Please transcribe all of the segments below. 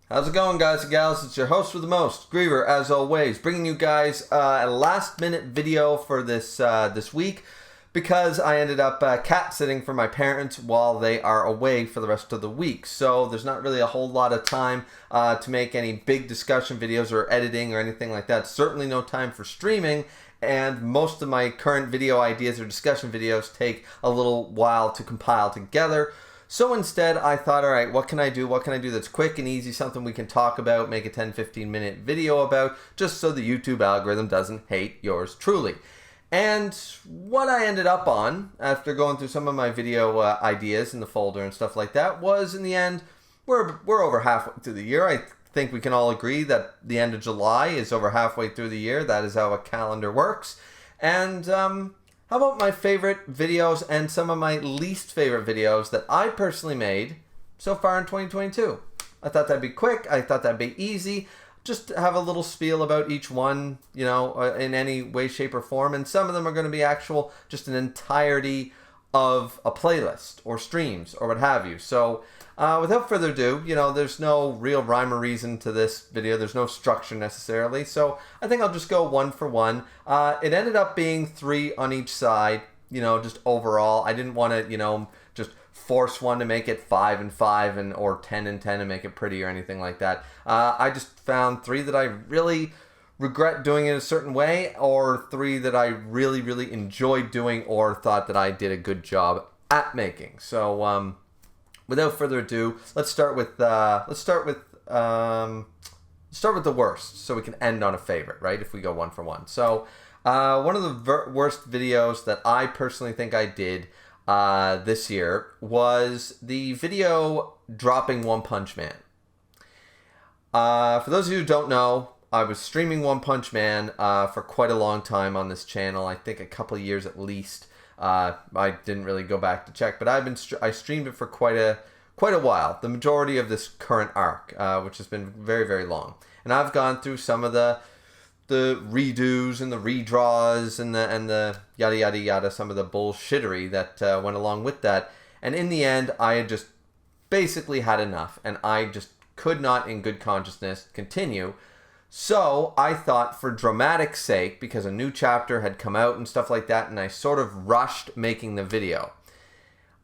How's it going, guys and gals? It's your host with the most, Griever, as always, bringing you guys a last-minute video for this week because I ended up cat-sitting for my parents while they are away for the rest of the week. So there's not really a whole lot of time to make any big discussion videos or editing or anything like that. Certainly no time for streaming, and most of my current video ideas or discussion videos take a little while to compile together. So instead, I thought, all right, what can I do? What can I do that's quick and easy, something we can talk about, make a 10-15 minute video about, just so the YouTube algorithm doesn't hate yours truly. And what I ended up on, after going through some of my video ideas in the folder and stuff like that, was in the end, we're over halfway through the year. I think we can all agree that the end of July is over halfway through the year. That is how a calendar works. And how about my favorite videos and some of my least favorite videos that I personally made so far in 2022? I thought that'd be quick. I thought that'd be easy. Just have a little spiel about each one, you know, in any way, shape, or form. And some of them are going to be just an entirety of a playlist or streams or what have you. So without further ado, you know, there's no real rhyme or reason to this video. There's no structure necessarily. So I think I'll just go one for one. It ended up being 3 on each side, you know, just overall. I didn't want to, you know, just force one to make it 5 and 5 or 10 and 10 and make it pretty or anything like that. I just found 3 that I really regret doing it a certain way, or 3 that I really, really enjoyed doing or thought that I did a good job at making. So without further ado, let's start with the worst, so we can end on a favorite, right? If we go one for one. So one of the worst videos that I personally think I did this year was the video dropping One Punch Man. For those of you who don't know, I was streaming One Punch Man for quite a long time on this channel. I think a couple of years at least. I didn't really go back to check, but I streamed it for quite a while. The majority of this current arc, which has been very, very long. And I've gone through some of the redos and the redraws and the yada yada yada, some of the bullshittery that went along with that. And in the end, I had just basically had enough, and I just could not, in good consciousness, continue. So I thought, for dramatic sake, because a new chapter had come out and stuff like that, and I sort of rushed making the video.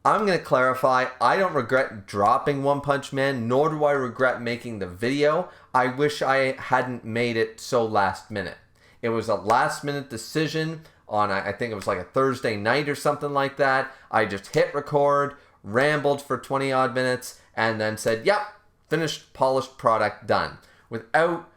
I'm going to clarify, I don't regret dropping One Punch Man, nor do I regret making the video. I wish I hadn't made it so last minute. It was a last minute decision on, I think it was like a Thursday night or something like that. I just hit record, rambled for 20 odd minutes, and then said, yep, finished, polished product, done. Without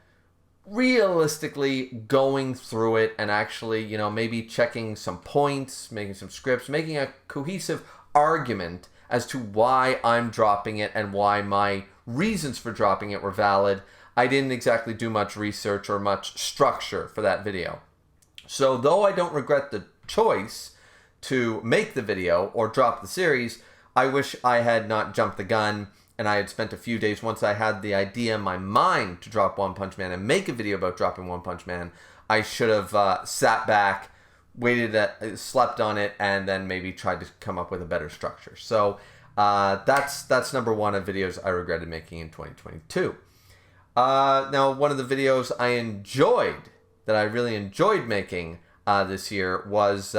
realistically going through it and actually, you know, maybe checking some points, making some scripts, making a cohesive argument as to why I'm dropping it and why my reasons for dropping it were valid. I didn't exactly do much research or much structure for that video. So though I don't regret the choice to make the video or drop the series, I wish I had not jumped the gun and I had spent a few days, once I had the idea in my mind to drop One Punch Man and make a video about dropping One Punch Man, I should have sat back, slept on it, and then maybe tried to come up with a better structure. So that's number 1 of videos I regretted making in 2022. Now, one of the videos that I really enjoyed making this year was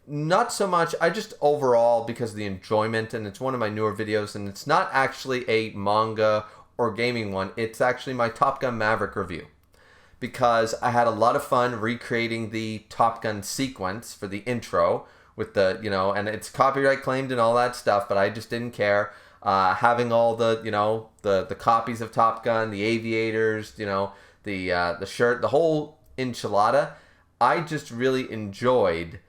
not so much, I just overall, because of the enjoyment, and it's one of my newer videos, and it's not actually a manga or gaming one, it's actually my Top Gun Maverick review. Because I had a lot of fun recreating the Top Gun sequence for the intro with the, you know, and it's copyright claimed and all that stuff, but I just didn't care. Having all the, you know, the copies of Top Gun, the aviators, you know, the shirt, the whole enchilada, I just really enjoyed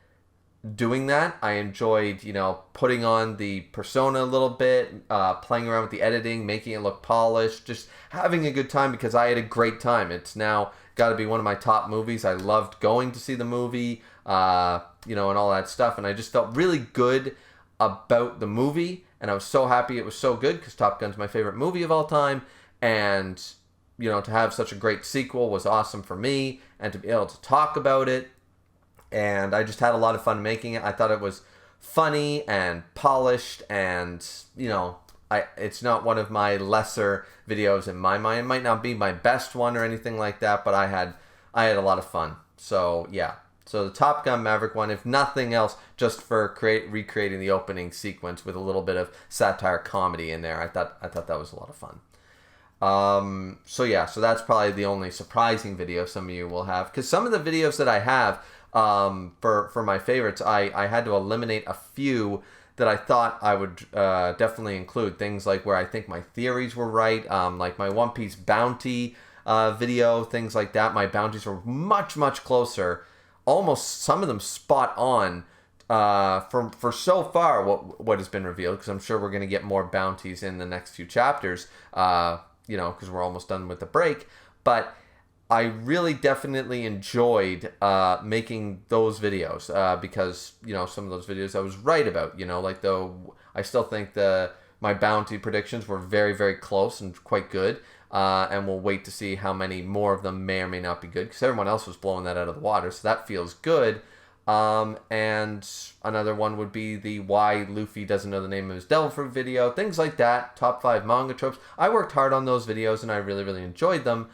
doing that. I enjoyed, you know, putting on the persona a little bit, playing around with the editing, making it look polished, just having a good time because I had a great time. It's now got to be one of my top movies. I loved going to see the movie, you know, and all that stuff. And I just felt really good about the movie. And I was so happy it was so good because Top Gun's my favorite movie of all time. And, you know, to have such a great sequel was awesome for me, and to be able to talk about it. And I just had a lot of fun making it. I thought it was funny and polished, and, you know, it's not one of my lesser videos in my mind. It might not be my best one or anything like that, but I had a lot of fun. So yeah. So the Top Gun Maverick one, if nothing else, just for recreating the opening sequence with a little bit of satire comedy in there. I thought that was a lot of fun. So yeah, so that's probably the only surprising video some of you will have, because some of the videos that I have for my favorites, I had to eliminate a few that I thought I would definitely include. Things like where I think my theories were right, like my One Piece bounty video, things like that. My bounties were much closer, almost some of them spot on for so far what has been revealed, because I'm sure we're going to get more bounties in the next few chapters, because we're almost done with the break. But I really definitely enjoyed making those videos because, some of those videos I was right about, like I still think my bounty predictions were very close and quite good. And we'll wait to see how many more of them may or may not be good, because everyone else was blowing that out of the water, so that feels good. And another one would be the why Luffy doesn't know the name of his devil fruit video, things like that. Top 5 manga tropes. I worked hard on those videos and I really enjoyed them.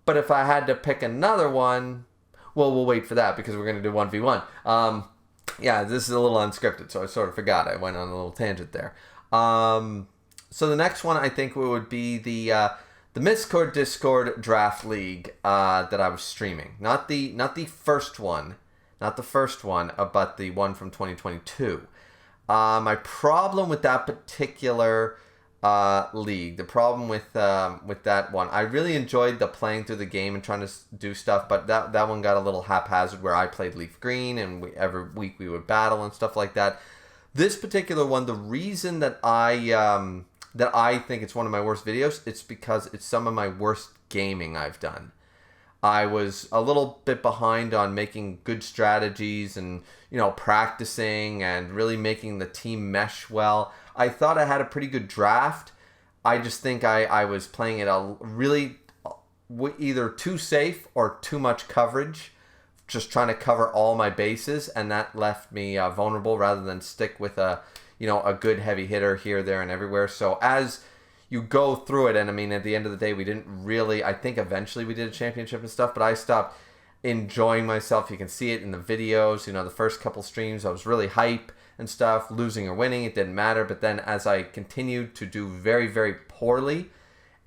But if I had to pick another one, well, we'll wait for that because we're going to do 1v1. Yeah, this is a little unscripted, so I sort of forgot. I went on a little tangent there. So the next one I think would be the Discord Draft League that I was streaming. Not the first one. Not the first one, but the one from 2022. My problem with that particular league, the problem with that one, I really enjoyed the playing through the game and trying to do stuff, but that one got a little haphazard where I played Leaf Green and every week we would battle and stuff like that. This particular one, the reason that I think it's one of my worst videos, it's because it's some of my worst gaming I've done. I was a little bit behind on making good strategies and, practicing and really making the team mesh well. I thought I had a pretty good draft. I just think I was playing it really either too safe or too much coverage, just trying to cover all my bases, and that left me vulnerable rather than stick with a good heavy hitter here, there, and everywhere. So as you go through it, and I mean, at the end of the day, we didn't really, I think eventually we did a championship and stuff, but I stopped enjoying myself. You can see it in the videos. The first couple streams, I was really hype and stuff, losing or winning, it didn't matter. But then as I continued to do very poorly,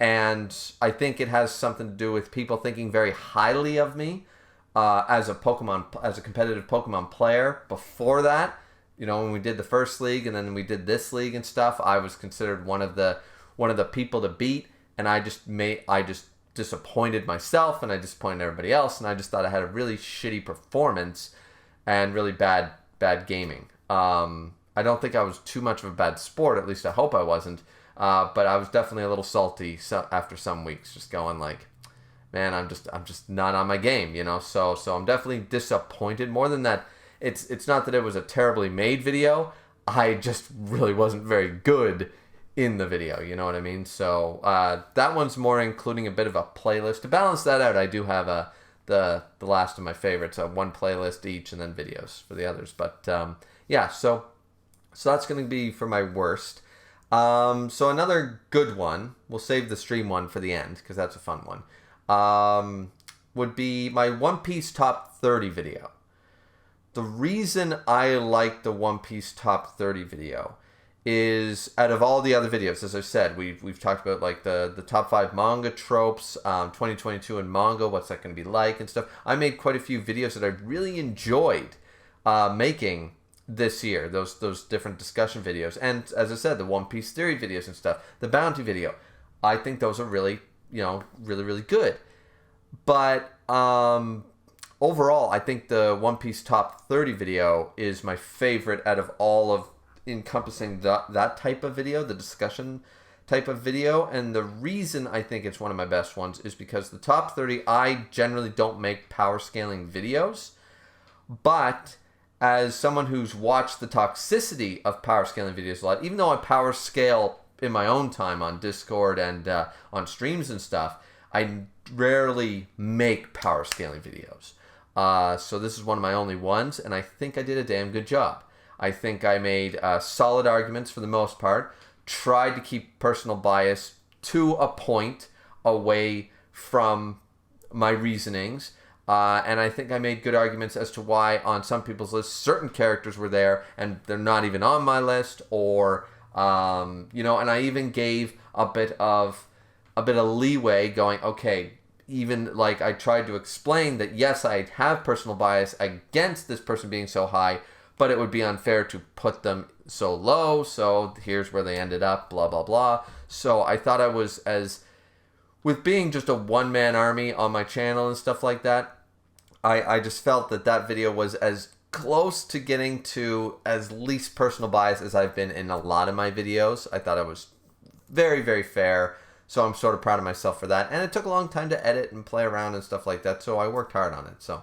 and I think it has something to do with people thinking very highly of me as a competitive Pokemon player. Before that, when we did the first league and then we did this league and stuff, I was considered one of the people to beat, and I just disappointed myself and I disappointed everybody else, and I just thought I had a really shitty performance and really bad gaming. I don't think I was too much of a bad sport, at least I hope I wasn't, but I was definitely a little salty after some weeks, just going like, man, I'm just not on my game, so I'm definitely disappointed. More than that, it's not that it was a terribly made video, I just really wasn't very good in the video, you know what I mean? So that one's more including a bit of a playlist. To balance that out, I do have the last of my favorites, one playlist each, and then videos for the others. But yeah, so that's going to be for my worst. So another good one, we'll save the stream one for the end, because that's a fun one, would be my One Piece Top 30 video. The reason I like the One Piece Top 30 video is, out of all the other videos, as I said, we've talked about like the top 5 manga tropes, 2022 in manga, what's that going to be like and stuff. I made quite a few videos that I really enjoyed making this year, those different discussion videos, and as I said, the One Piece theory videos and stuff, the bounty video. I think those are really, really good. But overall, I think the One Piece Top 30 video is my favorite out of all of encompassing that type of video, the discussion type of video. And the reason I think it's one of my best ones is because the top 30, I generally don't make power scaling videos, but as someone who's watched the toxicity of power scaling videos a lot, even though I power scale in my own time on Discord and on streams and stuff, I rarely make power scaling videos. So this is one of my only ones, and I think I did a damn good job. I think I made solid arguments for the most part, tried to keep personal bias to a point away from my reasonings. And I think I made good arguments as to why on some people's lists certain characters were there and they're not even on my list, or and I even gave a bit of leeway, going, okay, even like I tried to explain that yes, I have personal bias against this person being so high, but it would be unfair to put them so low, so here's where they ended up, blah blah blah. So I thought I was, as with being just a one-man army on my channel and stuff like that, I just felt that video was as close to getting to as least personal bias as I've been in a lot of my videos. I thought I was very, very fair, so I'm sort of proud of myself for that. And it took a long time to edit and play around and stuff like that, so I worked hard on it. So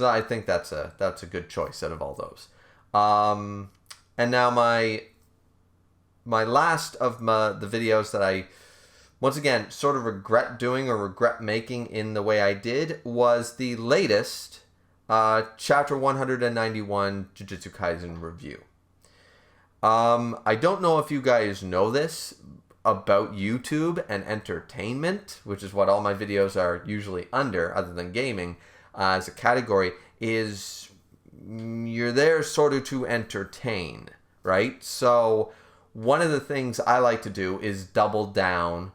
I think that's a good choice out of all those. And now my last of the videos that I, once again, sort of regret doing or regret making in the way I did, was the latest Chapter 191 Jujutsu Kaisen review. I don't know if you guys know this about YouTube and entertainment, which is what all my videos are usually under, other than gaming, as a category, is you're there sort of to entertain, right? So one of the things I like to do is double down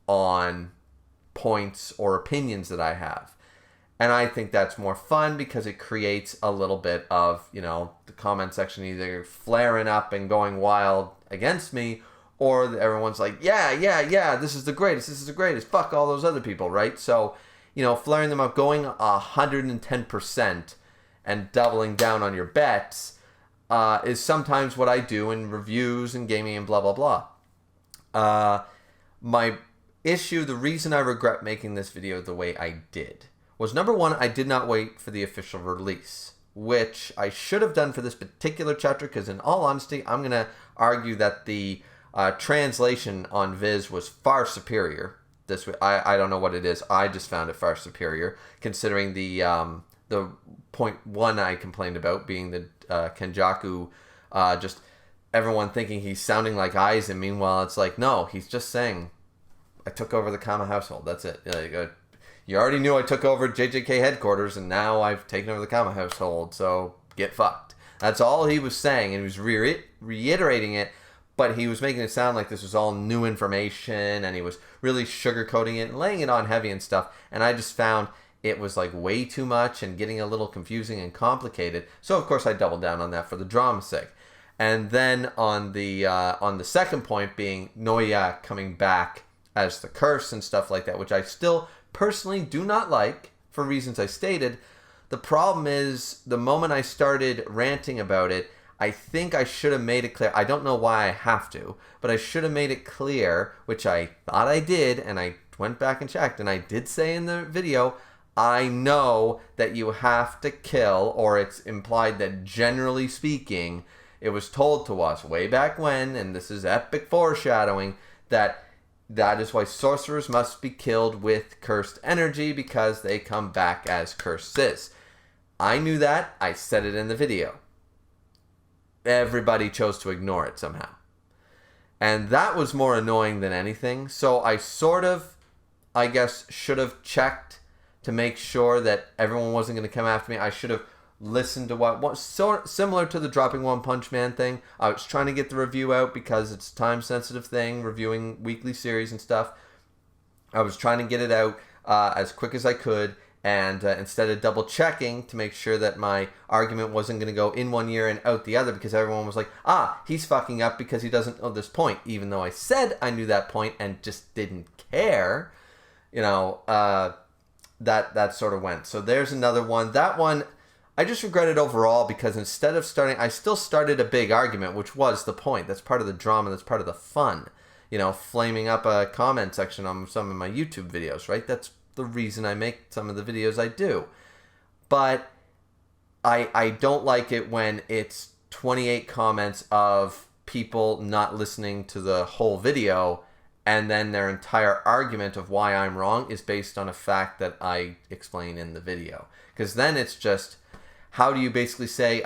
on points or opinions that I have. And I think that's more fun because it creates a little bit of, the comment section either flaring up and going wild against me, or everyone's like, yeah, this is the greatest, fuck all those other people, right? So, flaring them up, going 110% and doubling down on your bets is sometimes what I do in reviews and gaming and blah, blah, blah. My issue, the reason I regret making this video the way I did, was number one, I did not wait for the official release, which I should have done for this particular chapter, because in all honesty, I'm going to argue that the translation on Viz was far superior. I don't know what it is. I just found it far superior, considering the point one I complained about being the Kenjaku, just everyone thinking he's sounding like Aizen. Meanwhile, it's like, no, he's just saying, I took over the Kama household. That's it. You already knew I took over JJK headquarters, and now I've taken over the Kama household, so get fucked. That's all he was saying, and he was reiterating it, but he was making it sound like this was all new information, and he was really sugarcoating it and laying it on heavy and stuff, and I just found it was like way too much and getting a little confusing and complicated. So of course I doubled down on that for the drama's sake. And then on the second point being Noya coming back as the curse and stuff like that, which I still personally do not like for reasons I stated. The problem is, the moment I started ranting about it, I think I should have made it clear. I don't know why I have to, but I should have made it clear, which I thought I did, and I went back and checked, and I did say in the video, I know that you have to kill, or it's implied that generally speaking, it was told to us way back when, and this is epic foreshadowing, that is why sorcerers must be killed with cursed energy, because they come back as curses. I knew that. I said it in the video. Everybody chose to ignore it somehow. And that was more annoying than anything. So I sort of, I guess, should have checked to make sure that everyone wasn't going to come after me. I should have listened to what similar to the Dropping One Punch Man thing. I was trying to get the review out because it's a time-sensitive thing, reviewing weekly series and stuff. I was trying to get it out as quick as I could, and instead of double-checking to make sure that my argument wasn't going to go in one ear and out the other, because everyone was like, he's fucking up because he doesn't know this point, even though I said I knew that point and just didn't care. That sort of went. So there's another one. That one, I just regret it overall, because instead of I still started a big argument, which was the point. That's part of the drama. That's part of the fun. Flaming up a comment section on some of my YouTube videos, right? That's the reason I make some of the videos I do. But I don't like it when it's 28 comments of people not listening to the whole video, and then their entire argument of why I'm wrong is based on a fact that I explain in the video. Because then it's just, how do you basically say,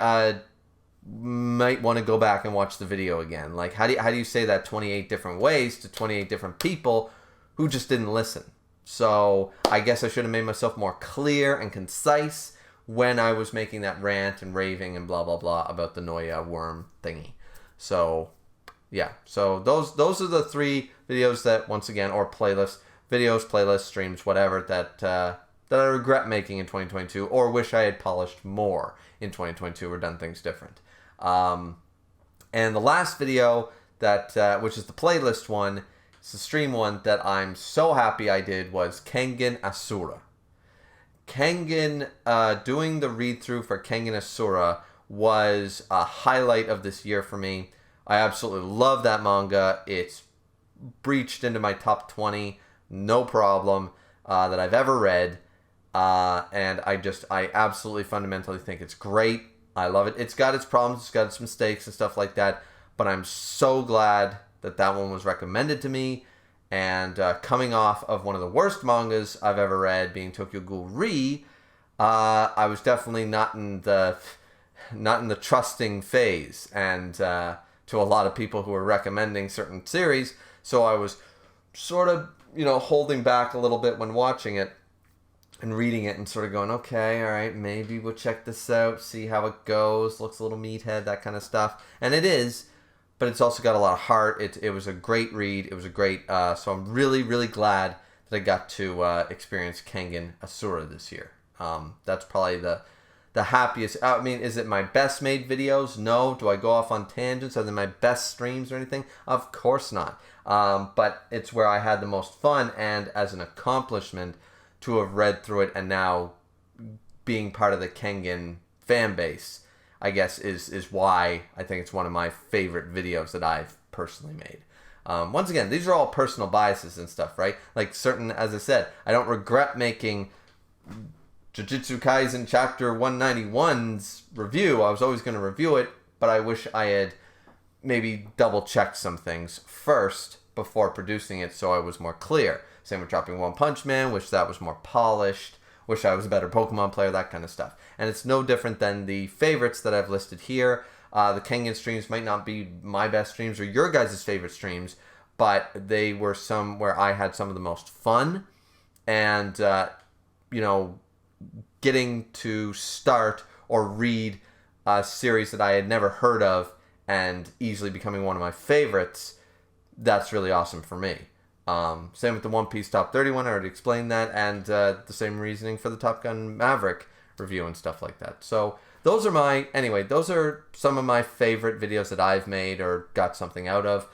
might want to go back and watch the video again. Like, how do you say that 28 different ways to 28 different people who just didn't listen? So I guess I should have made myself more clear and concise when I was making that rant and raving and blah blah blah about the Noya worm thingy. So yeah, so those are the 3 videos that, once again, or playlists, videos, playlists, streams, whatever, that I regret making in 2022, or wish I had polished more in 2022 or done things different. And the last video that which is the playlist one, it's the stream one that I'm so happy I did, was Kengan Asura. Kengan, doing the read-through for Kengan Asura was a highlight of this year for me. I absolutely love that manga. It's breached into my top 20, no problem, that I've ever read. And I absolutely fundamentally think it's great. I love it. It's got its problems, it's got its mistakes and stuff like that, but I'm so glad that that one was recommended to me. And coming off of one of the worst mangas I've ever read, being Tokyo Ghoul Re, I was definitely not in the trusting phase, and to a lot of people who were recommending certain series, so I was sort of, holding back a little bit when watching it and reading it and sort of going, okay, all right, maybe we'll check this out, see how it goes, looks a little meathead, that kind of stuff. And it is, but it's also got a lot of heart. It was a great read. It was a great, so I'm really, really glad that I got to experience Kengan Asura this year. That's probably the happiest. I mean, is it my best made videos? No. Do I go off on tangents? Are they my best streams or anything? Of course not. But it's where I had the most fun, and as an accomplishment to have read through it and now being part of the Kengan fan base, I guess, is why I think it's one of my favorite videos that I've personally made. Once again, these are all personal biases and stuff, right? Like certain, as I said, I don't regret making Jujutsu Kaisen Chapter 191's review. I was always going to review it, but I wish I had maybe double-checked some things first before producing it so I was more clear. Same with dropping One Punch Man, wish that was more polished, wish I was a better Pokemon player, that kind of stuff. And it's no different than the favorites that I've listed here. The Kengan streams might not be my best streams or your guys' favorite streams, but they were some where I had some of the most fun, and, getting to start or read a series that I had never heard of and easily becoming one of my favorites, that's really awesome for me. Same with the One Piece Top 31, I already explained that, and the same reasoning for the Top Gun Maverick review and stuff like that. So those are some of my favorite videos that I've made or got something out of,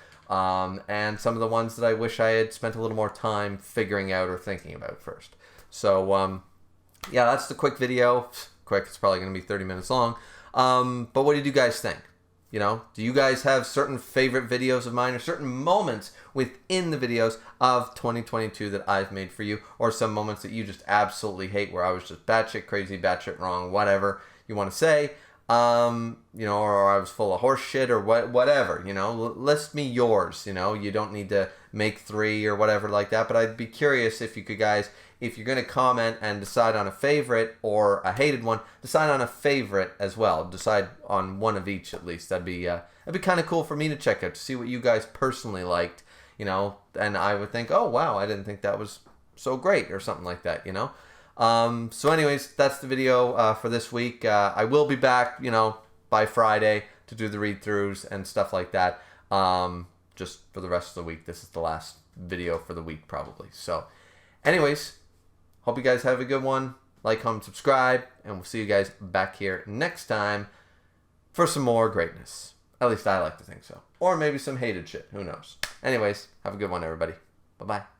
and some of the ones that I wish I had spent a little more time figuring out or thinking about first. So yeah, that's the quick video. Quick, it's probably going to be 30 minutes long. But what did you guys think? Do you guys have certain favorite videos of mine or certain moments within the videos of 2022 that I've made for you, or some moments that you just absolutely hate where I was just batshit crazy, batshit wrong, whatever you want to say, or I was full of horse shit or whatever, list me yours, you don't need to make 3 or whatever like that, but I'd be curious if you could guys, if you're going to comment and decide on a favorite or a hated one, decide on a favorite as well. Decide on one of each at least. That'd be kind of cool for me to check out, to see what you guys personally liked, and I would think, oh wow, I didn't think that was so great or something like that, So anyways, that's the video for this week. I will be back, by Friday to do the read-throughs and stuff like that. Just for the rest of the week. This is the last video for the week probably. So anyways, hope you guys have a good one. Like, comment, subscribe, and we'll see you guys back here next time for some more greatness. At least I like to think so. Or maybe some hated shit. Who knows? Anyways, have a good one, everybody. Bye-bye.